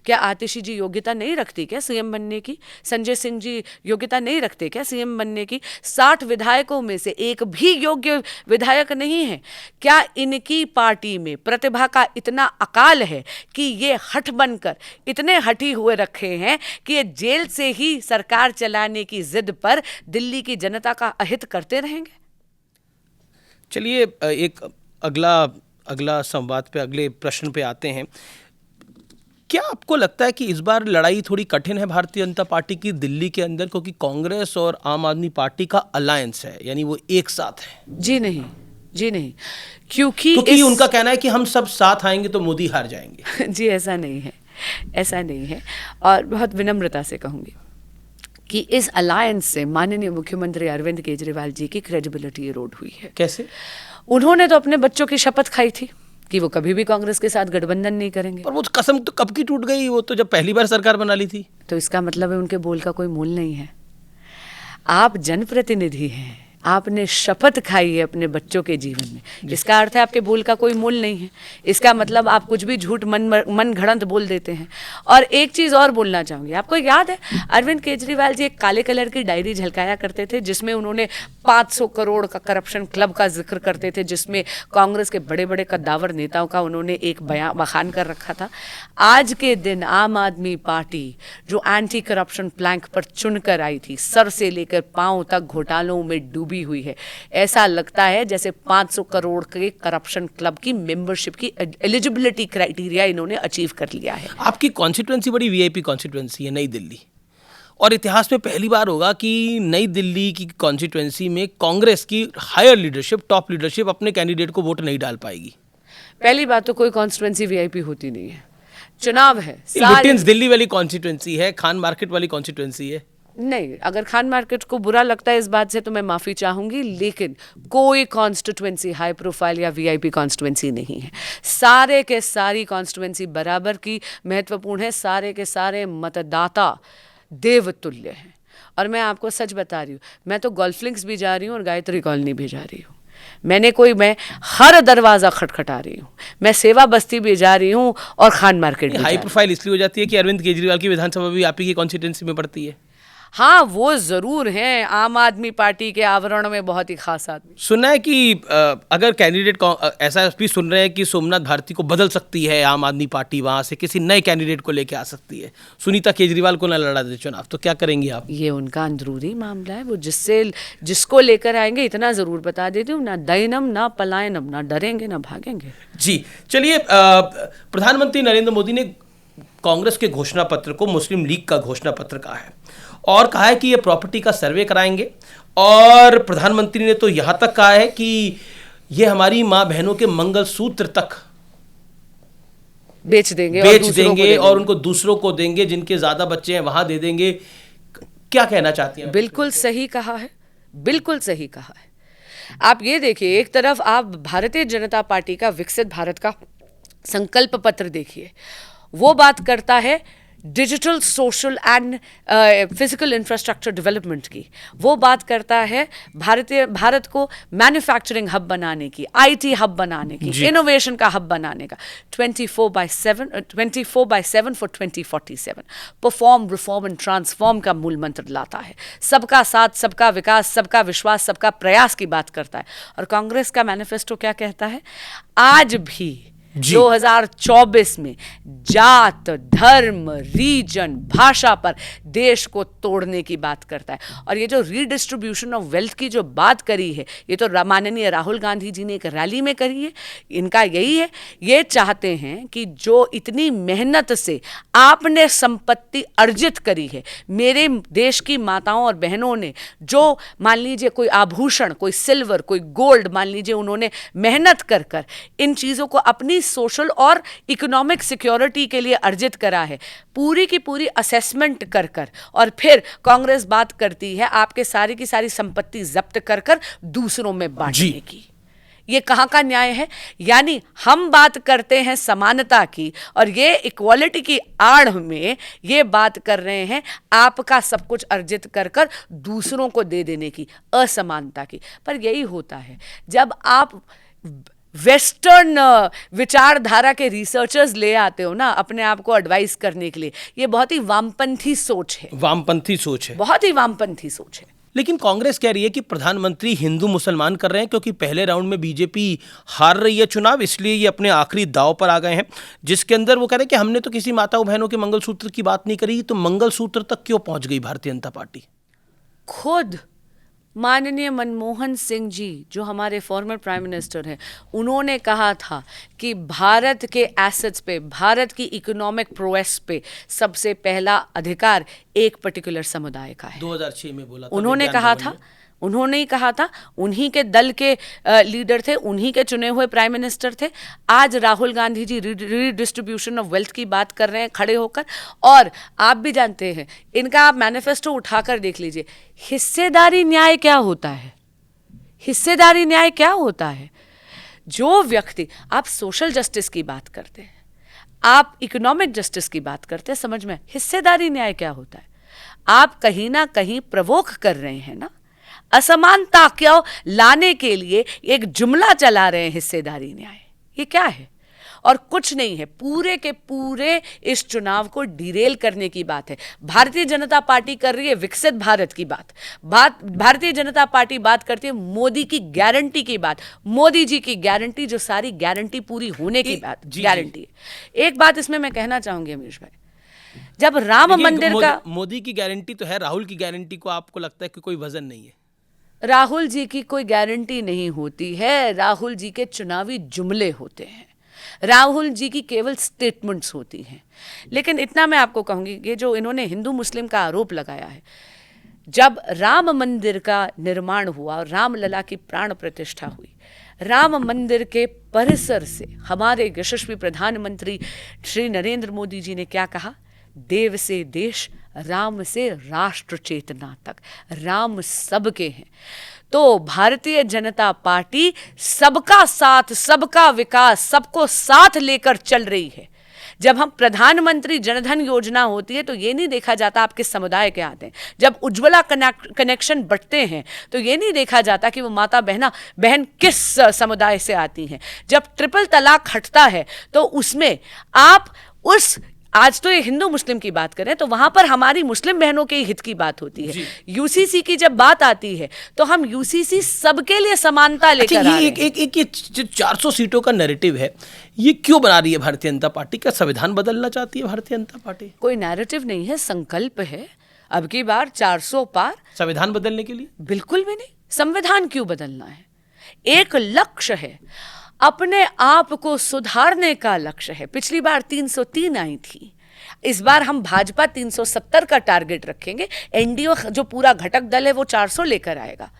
क्या आतिशी जी योग्यता नहीं रखती क्या सीएम बनने की? संजय सिंह जी योग्यता नहीं रखते क्या सीएम बनने की? 60 विधायकों में से एक भी योग्य विधायक नहीं है। क्या इनकी पार्टी में प्रतिभा का इतना अकाल है कि ये हठ बनकर इतने हटी हुए रखे हैं कि ये जेल से ही सरकार चलाने की जिद पर दिल्ली की जनता का अहित करते रहेंगे? चलिए, एक अगला संवाद पे, अगले प्रश्न पे आते हैं। क्या आपको लगता है कि इस बार लड़ाई थोड़ी कठिन है भारतीय जनता पार्टी की दिल्ली के अंदर, क्योंकि कांग्रेस और आम आदमी पार्टी का अलायंस है, यानी वो एक साथ है? जी नहीं, क्योंकि उनका कहना है कि हम सब साथ आएंगे तो मोदी हार जाएंगे। जी ऐसा नहीं है। और बहुत विनम्रता से कहूँगी कि इस अलायंस से माननीय मुख्यमंत्री अरविंद केजरीवाल जी की क्रेडिबिलिटी इरोड हुई है। कैसे? उन्होंने तो अपने बच्चों की शपथ खाई थी कि वो कभी भी कांग्रेस के साथ गठबंधन नहीं करेंगे। पर वो कसम तो कब की टूट गई? वो तो जब पहली बार सरकार बना ली थी। तो इसका मतलब है उनके बोल का कोई मूल नहीं है। आप जनप्रतिनिधि हैं, आपने शपथ खाई है अपने बच्चों के जीवन में, इसका अर्थ है आपके बोल का कोई मूल नहीं है। इसका मतलब आप कुछ भी झूठ मन घड़ंत बोल देते हैं। और एक चीज़ और बोलना चाहूँगी, आपको याद है अरविंद केजरीवाल जी एक काले कलर की डायरी झलकाया करते थे जिसमें उन्होंने 500 करोड़ का करप्शन क्लब का जिक्र करते थे, जिसमें कांग्रेस के बड़े बड़े कद्दावर नेताओं का उन्होंने एक बयान कर रखा था। आज के दिन आम आदमी पार्टी जो एंटी करप्शन प्लैंक पर चुनकर आई थी, सर से लेकर पांव तक घोटालों में डूबी हुई है। ऐसा लगता है जैसे 500 करोड़ के करप्शन क्लब की मेंबरशिप की एलिजिबिलिटी क्राइटेरिया इन्होंने अचीव कर लिया है। आपकी कॉन्स्टिट्यूएंसी बड़ी वीआईपी कॉन्स्टिट्यूएंसी है, नई दिल्ली, और इतिहास में पहली बार होगा कि नई दिल्ली की कॉन्स्टिट्यूएंसी में कांग्रेस की हायर लीडरशिप, टॉप लीडरशिप अपने कैंडिडेट को वोट नहीं डाल पाएगी। पहली बात तो कोई कॉन्स्टिट्यूएंसी वीआईपी होती नहीं है, चुनाव है। दिल्ली वाली कॉन्स्टिट्यूएंसी है, खान मार्केट वाली कॉन्स्टिट्यूएंसी है। नहीं, अगर खान मार्केट को बुरा लगता है इस बात से तो मैं माफ़ी चाहूँगी, लेकिन कोई कॉन्स्टिट्यूएंसी हाई प्रोफाइल या वीआईपी कॉन्स्टिट्यूएंसी नहीं है। सारे के सारी कॉन्स्टिट्यूएंसी बराबर की महत्वपूर्ण है। सारे के सारे मतदाता देवतुल्य हैं। और मैं आपको सच बता रही हूँ, मैं तो गोल्फ लिंक्स भी जा रही हूँ और गायत्री कॉलोनी भी जा रही हूँ। मैं हर दरवाज़ा खटखटा रही हूँ। मैं सेवा बस्ती भी जा रही हूँ और खान मार्केट भी। हाई प्रोफाइल इसलिए हो जाती है कि अरविंद केजरीवाल की विधानसभा भी आप ही की कॉन्स्टिट्यूएंसी में पड़ती है। हाँ, वो जरूर हैं आम आदमी पार्टी के आवरण में बहुत ही खास आदमी। सुना है कि अगर कैंडिडेट ऐसा भी सुन रहे हैं कि सोमनाथ भारती को बदल सकती है आम आदमी पार्टी, वहां से किसी नए कैंडिडेट को लेके आ सकती है, सुनीता केजरीवाल को ना लड़ा दे चुनाव, तो क्या करेंगी आप? ये उनका अंदरूनी मामला है, वो जिसको लेकर आएंगे इतना जरूर बता देती हूँ, ना दयनम ना पलायनम, ना डरेंगे ना भागेंगे। जी चलिए, प्रधानमंत्री नरेंद्र मोदी ने कांग्रेस के घोषणा पत्र को मुस्लिम लीग का घोषणा पत्र कहा है और कहा है कि ये प्रॉपर्टी का सर्वे कराएंगे, और प्रधानमंत्री ने तो यहां तक कहा है कि ये हमारी मां बहनों के मंगलसूत्र तक बेच देंगे और उनको दूसरों को देंगे, जिनके ज्यादा बच्चे हैं वहां दे देंगे। क्या कहना चाहती हैं? बिल्कुल सही कहा है, बिल्कुल सही कहा है। आप ये देखिए, एक तरफ आप भारतीय जनता पार्टी का विकसित भारत का संकल्प पत्र देखिए, वो बात करता है digital social and physical infrastructure development की, वो बात करता है भारत को मैन्युफैक्चरिंग हब बनाने की, आईटी हब बनाने की, इनोवेशन का हब बनाने का, 24/7 for 2047, perform reform and transform का मूल मंत्र लाता है, सबका साथ सबका विकास सबका विश्वास सबका प्रयास की बात करता है। और कांग्रेस का मैनिफेस्टो क्या कहता है? आज भी 2024 में जात धर्म रीजन भाषा पर देश को तोड़ने की बात करता है। और ये जो रीडिस्ट्रीब्यूशन ऑफ वेल्थ की जो बात करी है, ये तो माननीय राहुल गांधी जी ने एक रैली में करी है। इनका यही है, ये चाहते हैं कि जो इतनी मेहनत से आपने संपत्ति अर्जित करी है, मेरे देश की माताओं और बहनों ने जो मान लीजिए कोई आभूषण, कोई सिल्वर, कोई गोल्ड मान लीजिए उन्होंने मेहनत कर कर इन चीज़ों को अपनी सोशल और इकोनॉमिक सिक्योरिटी के लिए अर्जित करा है, पूरी की पूरी असेसमेंट कर कर, और फिर कांग्रेस बात करती है आपके सारी की सारी संपत्ति जब्त कर कर दूसरों में बांटने की। ये कहाँ का न्याय है? यानी हम बात करते हैं समानता की, और ये इक्वालिटी की आड़ में ये बात कर रहे हैं आपका सब कुछ अर्जित कर कर दूसरों को दे देने की, असमानता की। पर यही होता है जब आप वेस्टर्न विचारधारा के रिसर्चर्स ले आते हो ना अपने आप को एडवाइस करने के लिए, ये बहुत ही वामपंथी सोच है, वामपंथी सोच है, बहुत ही वामपंथी सोच है। लेकिन कांग्रेस कह रही है कि प्रधानमंत्री हिंदू मुसलमान कर रहे हैं, क्योंकि पहले राउंड में बीजेपी हार रही है चुनाव, इसलिए ये अपने आखिरी दाव पर आ गए हैं, जिसके अंदर वो कह रहे हैं कि हमने तो किसी माताओं बहनों के मंगलसूत्र की बात नहीं करी, तो मंगलसूत्र तक क्यों पहुंच गई भारतीय जनता पार्टी? खुद माननीय मनमोहन सिंह जी जो हमारे फॉर्मर प्राइम मिनिस्टर हैं, उन्होंने कहा था कि भारत के एसेट्स पे, भारत की इकोनॉमिक प्रोग्रेस पे सबसे पहला अधिकार एक पर्टिकुलर समुदाय का है। 2006 में बोला था, उन्होंने कहा था, उन्होंने ही कहा था, उन्हीं के दल के लीडर थे, उन्हीं के चुने हुए प्राइम मिनिस्टर थे। आज Rahul Gandhi ji redistribution of wealth की बात कर रहे हैं खड़े होकर, और आप भी जानते हैं इनका आप मैनिफेस्टो उठाकर देख लीजिए, हिस्सेदारी न्याय क्या होता है? हिस्सेदारी न्याय क्या होता है? जो व्यक्ति, आप सोशल जस्टिस की बात करते हैं, आप इकोनॉमिक जस्टिस की बात करते हैं, समझ में, हिस्सेदारी न्याय क्या होता है? आप कहीं ना कहीं प्रवोक कर रहे हैं ना, असमानता क्यों लाने के लिए एक जुमला चला रहे हैं हिस्सेदारी न्याय। ये क्या है? और कुछ नहीं है, पूरे के पूरे इस चुनाव को डिरेल करने की बात है। भारतीय जनता पार्टी कर रही है विकसित भारत की बात, भारतीय जनता पार्टी बात करती है मोदी की गारंटी की बात, मोदी जी की गारंटी जो सारी गारंटी पूरी होने की बात गारंटी है। एक बात इसमें मैं कहना चाहूंगी अमीश भाई, जब राम मंदिर का, मोदी की गारंटी तो है, राहुल की गारंटी को आपको लगता है कि कोई वजन नहीं है? राहुल जी की कोई गारंटी नहीं होती है, राहुल जी के चुनावी जुमले होते हैं, राहुल जी की केवल स्टेटमेंट्स होती हैं। लेकिन इतना मैं आपको कहूंगी, ये जो इन्होंने हिंदू मुस्लिम का आरोप लगाया है, जब राम मंदिर का निर्माण हुआ और रामलला की प्राण प्रतिष्ठा हुई, राम मंदिर के परिसर से हमारे यशस्वी प्रधानमंत्री श्री नरेंद्र मोदी जी ने क्या कहा? देव से देश, राम से राष्ट्र चेतना तक, राम सबके हैं। तो भारतीय जनता पार्टी सबका साथ सबका विकास सबको साथ लेकर चल रही है। जब हम प्रधानमंत्री जनधन योजना होती है तो ये नहीं देखा जाता आप किस समुदाय के आते हैं, जब उज्ज्वला कनेक्शन बढ़ते हैं तो ये नहीं देखा जाता कि वो माता बहन किस समुदाय से आती हैं, जब ट्रिपल तलाक हटता है तो उसमें आप उस आज तो ये हिंदू मुस्लिम की बात करें तो वहां पर हमारी मुस्लिम बहनों के हित की बात होती है। यूसीसी की जब बात आती है तो हम यूसीसी सबके लिए समानता लेकर आ रहे हैं। एक ये 400 सीटों का नैरेटिव है, ये क्यों बना रही है भारतीय जनता पार्टी? का संविधान बदलना चाहती है भारतीय जनता पार्टी? कोई नैरेटिव नहीं है, संकल्प है। अब की बार 400 पार। संविधान बदलने के लिए? बिल्कुल भी नहीं। संविधान क्यों बदलना है? एक लक्ष्य है, अपने आप को सुधारने का लक्ष्य है। पिछली बार 303 आई थी, इस बार हम भाजपा 370 का टारगेट रखेंगे। एनडीए जो पूरा घटक दल है वो 400 लेकर आएगा।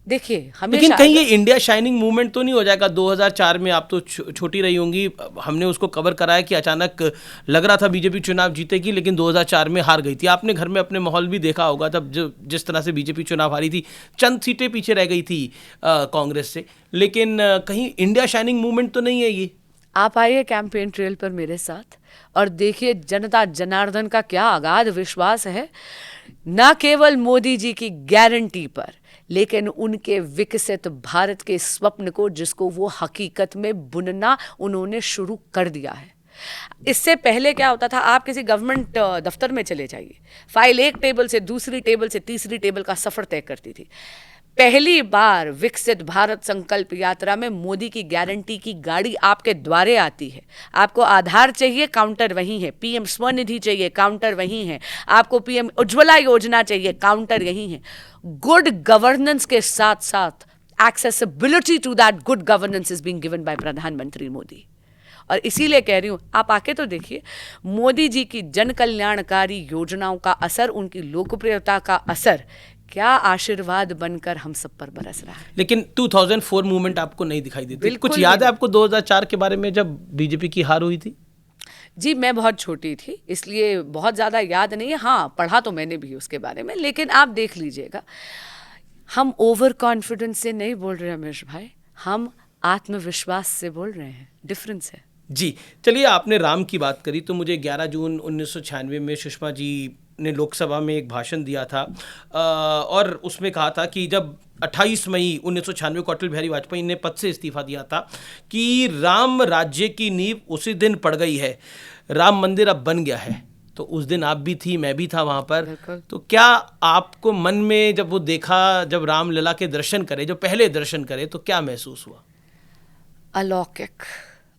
देखिए लेकिन कहीं ये इंडिया शाइनिंग मूवमेंट तो नहीं हो जाएगा? 2004 में आप तो छोटी रही होंगी, हमने उसको कवर कराया कि अचानक लग रहा था बीजेपी चुनाव जीतेगी, लेकिन 2004 में हार गई थी। आपने घर में अपने माहौल भी देखा होगा, तब जो जिस तरह से बीजेपी चुनाव हारी थी, चंद सीटें पीछे रह गई थी कांग्रेस से। लेकिन कहीं इंडिया शाइनिंग मूवमेंट तो नहीं है ये? आप आइए कैंपेन ट्रेल पर मेरे साथ और देखिए जनता जनार्दन का क्या अगाध विश्वास है, न केवल मोदी जी की गारंटी पर, लेकिन उनके विकसित भारत के स्वप्न को, जिसको वो हकीकत में बुनना उन्होंने शुरू कर दिया है। इससे पहले क्या होता था, आप किसी गवर्नमेंट दफ्तर में चले जाइए, फाइल एक टेबल से दूसरी टेबल से तीसरी टेबल का सफर तय करती थी। पहली बार विकसित भारत संकल्प यात्रा में मोदी की गारंटी की गाड़ी आपके द्वारे आती है। आपको आधार चाहिए, काउंटर वहीं है। पीएम स्वनिधि चाहिए, काउंटर वहीं है। आपको पीएम उज्ज्वला योजना चाहिए, काउंटर यहीं है। गुड गवर्नेंस के साथ साथ accessibility to that good governance is being given by प्रधानमंत्री मोदी। और इसीलिए कह रही हूं, आप आके तो देखिए मोदी जी की जन कल्याणकारी योजनाओं का असर, उनकी लोकप्रियता का असर क्या आशीर्वाद बनकर हम सब पर बरस रहा है। लेकिन 2004 मूवमेंट आपको नहीं दिखाई देती? कुछ याद है आपको 2004 के बारे में, जब बीजेपी की हार हुई थी? जी मैं बहुत छोटी थी, इसलिए बहुत ज़्यादा याद नहीं है। हाँ, पढ़ा तो मैंने भी उसके बारे में, लेकिन आप देख लीजिएगा, हम ओवर कॉन्फिडेंस से नहीं बोल रहे रमेश भाई, हम आत्मविश्वास से बोल रहे हैं। डिफरेंस है जी। चलिए, आपने राम की बात करी तो मुझे 11 जून 1996 में सुषमा जी ने लोकसभा में एक भाषण दिया था और उसमें कहा था कि जब 28 मई 1996 को अटल बिहारी वाजपेयी ने पद से इस्तीफा दिया था कि राम राज्य की नींव उसी दिन पड़ गई है, राम मंदिर अब बन गया है। तो उस दिन आप भी थी, मैं भी था वहाँ पर। तो क्या आपको मन में जब वो देखा, जब रामलला के दर्शन करे, जो पहले दर्शन करे, तो क्या महसूस हुआ?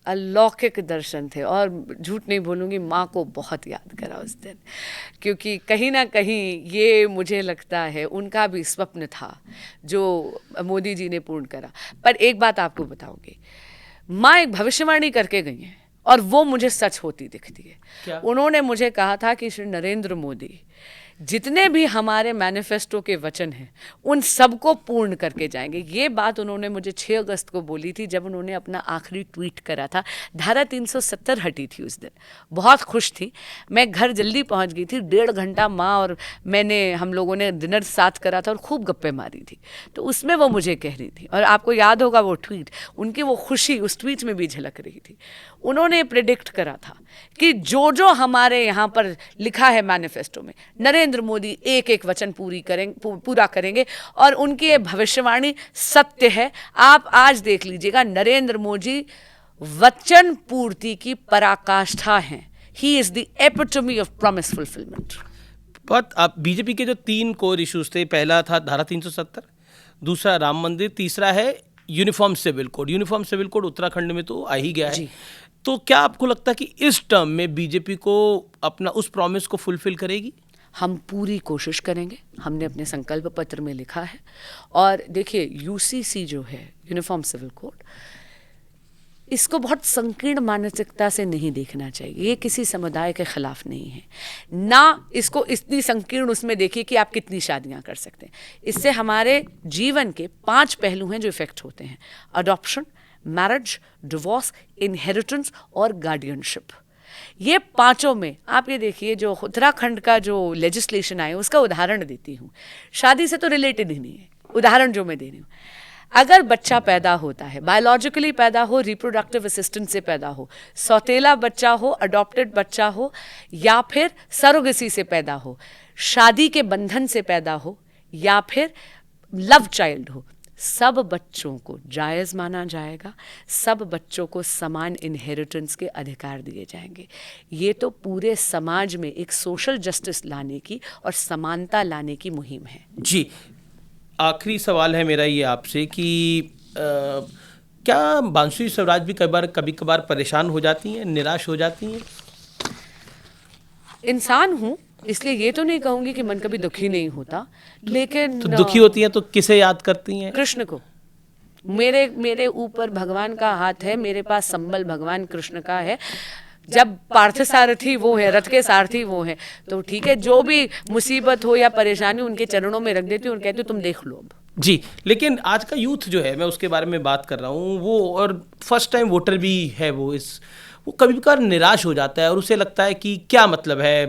अलौकिक दर्शन थे। और झूठ नहीं बोलूँगी, माँ को बहुत याद करा उस दिन, क्योंकि कहीं ना कहीं ये मुझे लगता है उनका भी स्वप्न था जो मोदी जी ने पूर्ण करा। पर एक बात आपको बताऊँगी, माँ एक भविष्यवाणी करके गई हैं और वो मुझे सच होती दिखती है। क्या? उन्होंने मुझे कहा था कि श्री नरेंद्र मोदी जितने भी हमारे मैनिफेस्टो के वचन हैं उन सबको पूर्ण करके जाएंगे। ये बात उन्होंने मुझे 6 अगस्त को बोली थी, जब उन्होंने अपना आखिरी ट्वीट करा था। धारा 370 हटी थी उस दिन। बहुत खुश थी मैं, घर जल्दी पहुंच गई थी। 1.5 घंटा माँ और हम लोगों ने डिनर साथ करा था और खूब गप्पे मारी थी। तो उसमें वो मुझे कह रही थी, और आपको याद होगा वो ट्वीट, उनकी वो खुशी उस ट्वीट में भी झलक रही थी। उन्होंने प्रेडिक्ट करा था कि जो हमारे यहाँ पर लिखा है मैनिफेस्टो में, नरेंद्र मोदी एक एक वचन पूरा करेंगे। और उनकी ये भविष्यवाणी सत्य है। आप आज देख लीजिएगा, नरेंद्र मोदी वचन पूर्ति की पराकाष्ठा हैं। He is the epitome of promise fulfilment. बहुत आप बीजेपी के जो 3 कोर इश्यूज थे, पहला था धारा 370, दूसरा राम मंदिर, तीसरा है uniform civil code. Uniform civil code Uttarakhand में तो आ ही गया है। तो क्या आपको लगता है कि इस टर्म में बीजेपी को अपना उस प्रॉमिस को फुलफिल करेगी? हम पूरी कोशिश करेंगे, हमने अपने संकल्प पत्र में लिखा है। और देखिए, यूसीसी जो है, यूनिफॉर्म सिविल कोड, इसको बहुत संकीर्ण मानसिकता से नहीं देखना चाहिए। ये किसी समुदाय के खिलाफ नहीं है, ना इसको इतनी संकीर्ण उसमें देखिए कि आप कितनी शादियां कर सकते हैं। इससे हमारे जीवन के 5 पहलू हैं जो इफेक्ट होते हैं: अडॉप्शन, मैरिज, डिवोर्स, इनहेरिटेंस और गार्डियनशिप। ये 5 में आप ये देखिए, जो उत्तराखंड का जो लेजिस्लेशन आया उसका उदाहरण देती हूँ। शादी से तो रिलेटेड ही नहीं है, उदाहरण जो मैं दे रही हूँ। अगर बच्चा पैदा होता है, बायोलॉजिकली पैदा हो, रिप्रोडक्टिव असिस्टेंट से पैदा हो, सौतेला बच्चा हो, अडॉप्टेड बच्चा हो, या फिर सरोगेसी से पैदा हो, शादी के बंधन से पैदा हो, या फिर लव चाइल्ड हो, सब बच्चों को जायज़ माना जाएगा, सब बच्चों को समान इनहेरिटेंस के अधिकार दिए जाएंगे। ये तो पूरे समाज में एक सोशल जस्टिस लाने की और समानता लाने की मुहिम है। जी, आखिरी सवाल है मेरा ये आपसे कि क्या बांसुरी स्वराज भी कभी कभार परेशान हो जाती हैं, निराश हो जाती हैं? इंसान हूँ, इसलिए ये तो नहीं कहूँगी कि मन कभी दुखी नहीं होता, लेकिन तो दुखी होती हैं तो किसे याद करती हैं? कृष्ण को। मेरे ऊपर भगवान का हाथ है, मेरे पास संबल भगवान कृष्ण का है। जब पार्थ सारथी वो है, रथ के सारथी वो है, तो ठीक है, जो भी मुसीबत हो या परेशानी उनके चरणों में रख देती हूँ और कहती हूँ तुम देख लो अब। जी, लेकिन आज का यूथ जो है, मैं उसके बारे में बात कर रहा हूँ, वो और फर्स्ट टाइम वोटर भी है, वो कभी कभार निराश हो जाता है और उसे लगता है कि क्या मतलब है,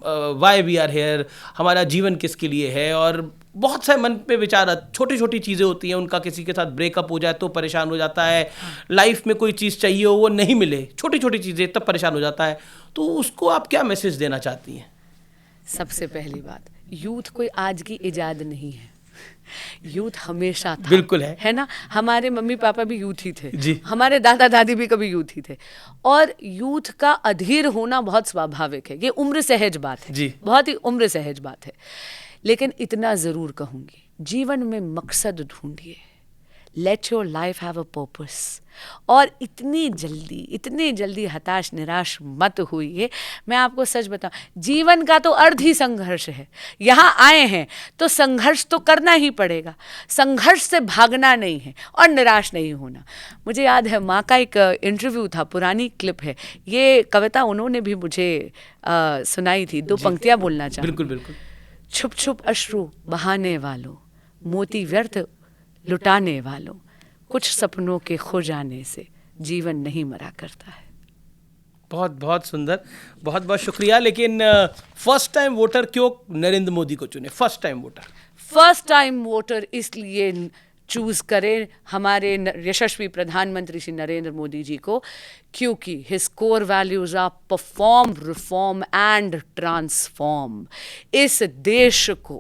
वाई वी आर हेयर, हमारा जीवन किसके लिए है। और बहुत से मन पे विचार, छोटी छोटी चीज़ें होती हैं उनका, किसी के साथ ब्रेकअप हो जाए तो परेशान हो जाता है, लाइफ में कोई चीज़ चाहिए हो वो नहीं मिले, छोटी छोटी चीज़ें तब परेशान हो जाता है। तो उसको आप क्या मैसेज देना चाहती हैं? सबसे पहली बात, यूथ कोई आज की इजाद नहीं है, यूथ हमेशा था। बिल्कुल है ना। हमारे मम्मी पापा भी यूथ ही थे जी। हमारे दादा दादी भी कभी यूथ ही थे, और यूथ का अधीर होना बहुत स्वाभाविक है, ये उम्र सहज बात है जी। बहुत ही उम्र सहज बात है। लेकिन इतना ज़रूर कहूँगी, जीवन में मकसद ढूंढिए, let your life have a purpose, और इतनी जल्दी हताश निराश मत होइए। मैं आपको सच बताऊं, जीवन का तो अर्थ ही संघर्ष है। यहाँ आए हैं तो संघर्ष तो करना ही पड़ेगा, संघर्ष से भागना नहीं है और निराश नहीं होना। मुझे याद है माँ का एक इंटरव्यू था, पुरानी क्लिप है, ये कविता उन्होंने भी मुझे सुनाई थी, 2 पंक्तियाँ बोलना चाहूँ। बिल्कुल बिल्कुल। छुप छुप अश्रु बहाने वालों, मोती व्यर्थ लुटाने वालों, कुछ सपनों के खो जाने से जीवन नहीं मरा करता है। बहुत बहुत सुंदर, बहुत बहुत शुक्रिया। लेकिन फर्स्ट टाइम वोटर क्यों नरेंद्र मोदी को चुने? फर्स्ट टाइम वोटर इसलिए चूज करें हमारे यशस्वी प्रधानमंत्री श्री नरेंद्र मोदी जी को, क्योंकि his core values are perform, reform and transform. इस देश को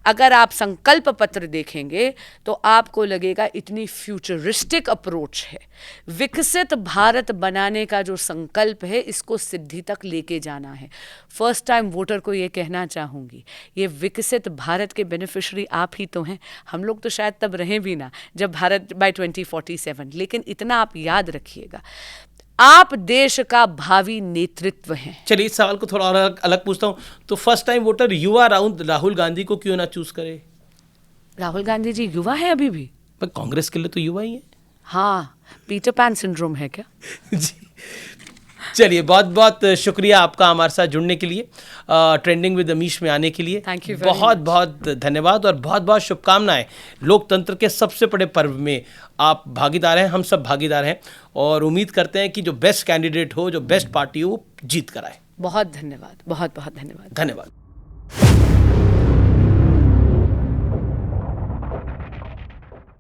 अगर आप संकल्प पत्र देखेंगे तो आपको लगेगा इतनी फ्यूचरिस्टिक अप्रोच है। विकसित भारत बनाने का जो संकल्प है, इसको सिद्धि तक लेके जाना है। फर्स्ट टाइम वोटर को ये कहना चाहूँगी, ये विकसित भारत के बेनिफिशरी आप ही तो हैं। हम लोग तो शायद तब रहें भी ना जब भारत बाय 2047, लेकिन इतना आप याद रखिएगा, आप देश का भावी नेतृत्व हैं। चलिए इस सवाल को थोड़ा और अलग पूछता हूँ, तो फर्स्ट टाइम वोटर युवा राहुल गांधी को क्यों ना चूज करे? राहुल गांधी जी युवा है अभी भी, पर कांग्रेस के लिए तो युवा ही है। हाँ, पीटर पैन सिंड्रोम है क्या? जी, चलिए बहुत बहुत शुक्रिया आपका हमारे साथ जुड़ने के लिए, ट्रेंडिंग विद अमीश में आने के लिए। Thank you very बहुत much. बहुत धन्यवाद और बहुत बहुत शुभकामनाएं। लोकतंत्र के सबसे बड़े पर्व में आप भागीदार हैं, हम सब भागीदार हैं, और उम्मीद करते हैं कि जो बेस्ट कैंडिडेट हो, जो बेस्ट पार्टी हो, वो जीत कर आए। बहुत धन्यवाद, बहुत बहुत धन्यवाद। धन्यवाद।